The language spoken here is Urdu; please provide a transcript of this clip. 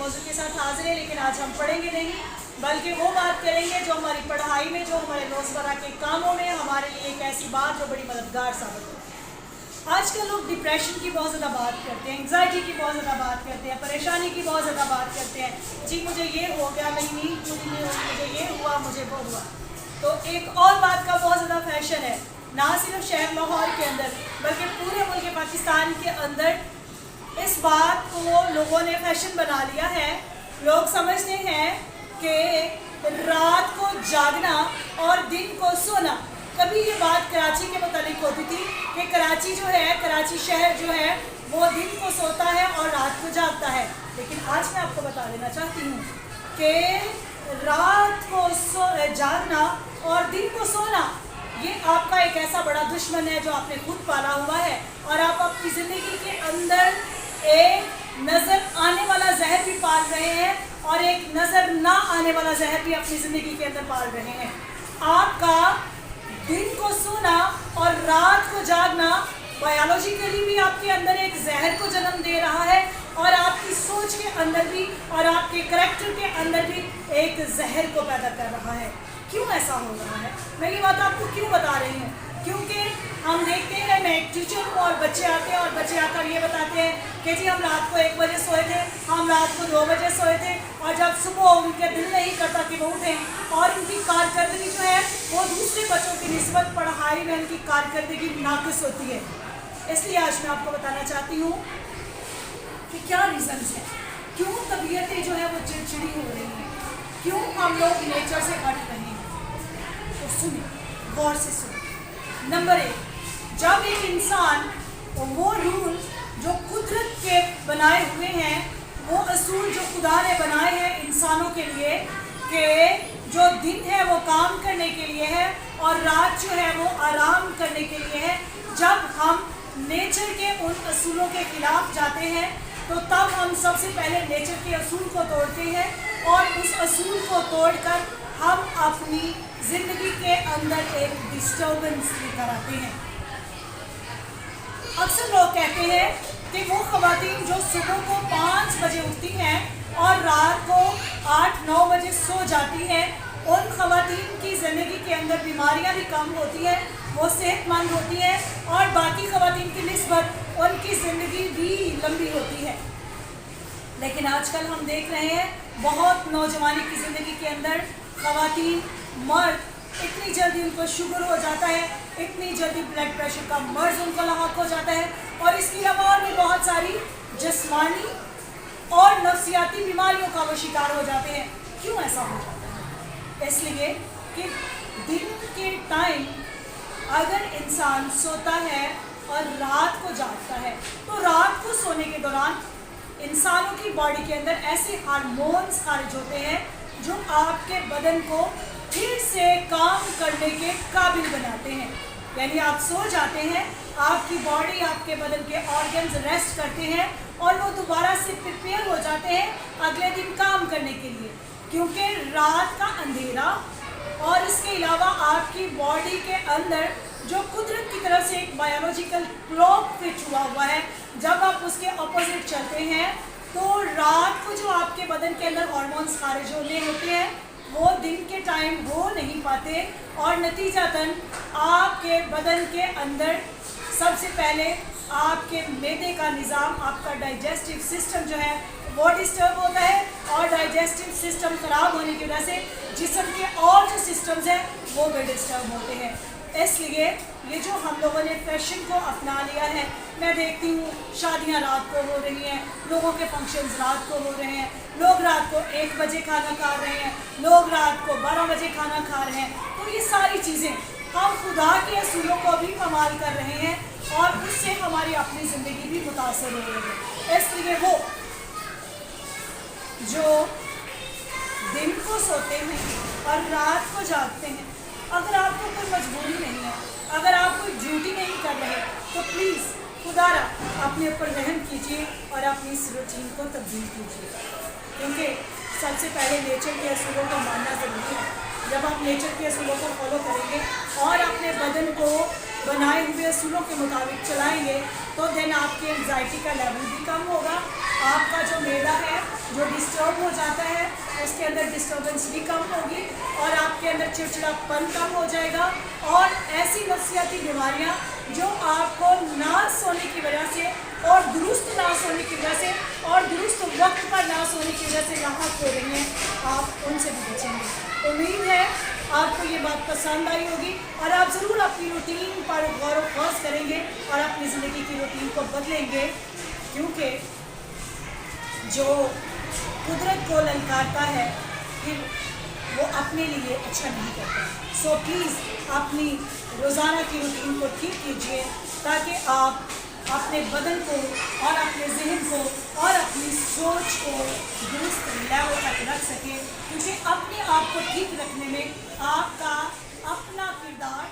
موضوع کے ساتھ حاضر ہیں، لیکن آج ہم پڑھیں گے نہیں بلکہ وہ بات کریں گے جو ہماری پڑھائی میں، جو ہمارے روزمرہ کے کاموں میں ہمارے لیے ایک ایسی بات جو بڑی مددگار ثابت ہوتی ہے۔ آج کل لوگ ڈپریشن کی بہت زیادہ بات کرتے ہیں، انگزائٹی کی بہت زیادہ بات کرتے ہیں، پریشانی کی بہت زیادہ بات کرتے ہیں، جی مجھے یہ ہو گیا، میری نیند پوری نہیں ہوئی، مجھے یہ ہوا، مجھے وہ ہوا۔ تو ایک اور بات کا بہت زیادہ فیشن ہے، نہ صرف شہر لاہور کے اندر بلکہ پورے ملک پاکستان کے اندر اس بات کو لوگوں نے فیشن بنا لیا ہے۔ لوگ سمجھتے ہیں کہ رات کو جاگنا اور دن کو سونا۔ کبھی یہ بات کراچی کے متعلق ہوتی تھی کہ کراچی جو ہے، کراچی شہر جو ہے وہ دن کو سوتا ہے اور رات کو جاگتا ہے، لیکن آج میں آپ کو بتا دینا چاہتی ہوں کہ رات کو جاگنا اور دن کو سونا یہ آپ کا ایک ایسا بڑا دشمن ہے جو آپ نے خود پالا ہوا ہے، اور آپ اپنی زندگی کے اندر ایک نظر آنے والا زہر بھی پال رہے ہیں اور ایک نظر نہ آنے والا زہر بھی اپنی زندگی کے اندر پال رہے ہیں۔ آپ کا دن کو سونا اور رات کو جاگنا بایولوجیکلی بھی آپ کے اندر ایک زہر کو جنم دے رہا ہے، اور آپ کی سوچ کے اندر بھی اور آپ کے کریکٹر کے اندر بھی ایک زہر کو پیدا کر رہا ہے۔ کیوں ایسا ہو رہا ہے؟ میں یہ بات آپ کو کیوں بتا رہی ہوں؟ کیونکہ ہم دیکھتے ہیں، میں ایک ٹیچر ہوں اور بچے آتے ہیں اور بچے آ کر یہ بتاتے ہیں کہ جی ہم رات کو 1 بجے سوئے تھے، ہم رات کو 2 بجے سوئے تھے، اور جب صبح ان کے دل نہیں کرتا کہ وہ اٹھیں، اور ان کی کارکردگی جو ہے وہ دوسرے بچوں کی نسبت پڑھائی میں ان کی کارکردگی ناقص ہوتی ہے۔ اس لیے آج میں آپ کو بتانا چاہتی ہوں کہ کیا ریزنز ہیں، کیوں طبیعتیں جو ہے وہ چڑچڑی ہو رہی ہیں، کیوں ہم لوگ نیچر سے ہٹ رہے ہیں۔ تو سنیں، غور سے سنیں۔ نمبر 1، جب ایک انسان وہ رول جو قدرت کے بنائے ہوئے ہیں، وہ اصول جو خدا نے بنائے ہیں انسانوں کے لیے کہ جو دن ہے وہ کام کرنے کے لیے ہے اور رات جو ہے وہ آرام کرنے کے لیے ہے، جب ہم نیچر کے ان اصولوں کے خلاف جاتے ہیں تو تب ہم سب سے پہلے نیچر کے اصول کو توڑتے ہیں، اور اس اصول کو توڑ کر ہم اپنی زندگی کے اندر ایک ڈسٹربنس لے کر آتے ہیں۔ اکثر لوگ کہتے ہیں کہ وہ خواتین جو صبح کو 5 بجے اٹھتی ہیں اور رات کو 8-9 بجے سو جاتی ہیں، ان خواتین کی زندگی کے اندر بیماریاں بھی کم ہوتی ہیں، وہ صحت مند ہوتی ہیں، اور باقی خواتین کی نسبت ان کی زندگی بھی لمبی ہوتی ہے۔ لیکن آج کل ہم دیکھ رہے ہیں بہت نوجوانی کی زندگی کے اندر خواتین، مرد اتنی جلدی ان کو شوگر ہو جاتا ہے، اتنی جلدی بلڈ پریشر کا مرض ان کو لاحق ہو جاتا ہے، اور اس کے علاوہ اور بھی بہت ساری جسمانی اور نفسیاتی بیماریوں کا وہ شکار ہو جاتے ہیں۔ کیوں ایسا ہو جاتا ہے؟ اس لیے کہ دن کے ٹائم اگر انسان سوتا ہے اور رات کو جاگتا ہے تو رات کو سونے کے دوران انسانوں کی باڈی کے اندر ایسے ہارمونز خارج ہوتے ہیں جو آپ کے بدن کو پھر سے کام کرنے کے قابل بناتے ہیں۔ یعنی آپ سو جاتے ہیں، آپ کی باڈی، آپ کے بدن کے آرگنز ریسٹ کرتے ہیں اور وہ دوبارہ سے پریپیئر ہو جاتے ہیں اگلے دن کام کرنے کے لیے، کیونکہ رات کا اندھیرا اور اس کے علاوہ آپ کی باڈی کے اندر جو قدرت کی طرف سے ایک بایولوجیکل کلاک فٹ ہوا ہے، جب آپ اس کے اپوزٹ چلتے ہیں تو رات کو جو آپ کے بدن کے اندر ہارمونز خارج ہونے ہوتے ہیں وہ دن کے ٹائم ہو نہیں پاتے، اور نتیجتاً آپ کے بدن کے اندر سب سے پہلے آپ کے معدے کا نظام، آپ کا ڈائجسٹو سسٹم جو ہے وہ ڈسٹرب ہوتا ہے، اور ڈائجسٹو سسٹم خراب ہونے کی وجہ سے جسم کے اور جو سسٹمز ہیں وہ بھی ڈسٹرب ہوتے ہیں۔ اس لیے یہ جو ہم لوگوں نے فیشن کو اپنا لیا ہے، میں دیکھتی ہوں شادیاں رات کو ہو رہی ہیں، لوگوں کے فنکشنز رات کو ہو رہے ہیں، لوگ رات کو 1 بجے کھانا کھا رہے ہیں، لوگ رات کو 12 بجے کھانا کھا رہے ہیں۔ تو یہ ساری چیزیں ہم خدا کے اصولوں کو بھی پامال کر رہے ہیں، اور اس سے ہماری اپنی زندگی بھی متاثر ہو رہی ہے۔ اس لیے وہ جو دن کو سوتے ہیں اور رات کو جاگتے ہیں، اگر آپ کو کوئی مجبوری نہیں ہے، اگر آپ کوئی ڈیوٹی نہیں کر رہے، تو پلیز خدا را اپنے اوپر رحم کیجیے اور اپنی اس روٹین کو تبدیل کیجیے، کیونکہ سب سے پہلے نیچر کے اصولوں کو ماننا ضروری ہے۔ جب آپ نیچر کے اصولوں کو فالو کریں گے اور اپنے بدن کو بنائے ہوئے اصولوں کے مطابق چلائیں گے تو دین آپ کی انگزائٹی کا لیول بھی کم ہوگا، آپ کا جو معدہ ہے، جو ڈسٹرب ہو جاتا ہے اس کے اندر ڈسٹربنس بھی کم ہوگی اور آپ کے اندر چڑچڑاپن کم ہو جائے گا، اور ایسی نفسیاتی بیماریاں جو آپ کو نہ سونے کی وجہ سے اور درست نہ سونے کی وجہ سے اور درست وقت پر نہ سونے کی وجہ سے لاحق ہو رہی ہیں، آپ ان سے بھی بچیں گے۔ امید ہے آپ کو یہ بات پسند آئی ہوگی اور آپ ضرور اپنی روٹین پر غور و خوض کریں گے اور اپنی زندگی کی روٹین کو بدلیں گے، کیونکہ جو قدرت کو للکارتا ہے پھر وہ اپنے لیے اچھا نہیں کرتا۔ سو پلیز اپنی روزانہ کی روٹین کو ٹھیک کیجیے تاکہ آپ اپنے بدن کو اور اپنے ذہن کو اور اپنی سوچ کو درست لیول تک رکھ سکیں، کیونکہ اپنے آپ کو ٹھیک رکھنے میں آپ کا اپنا کردار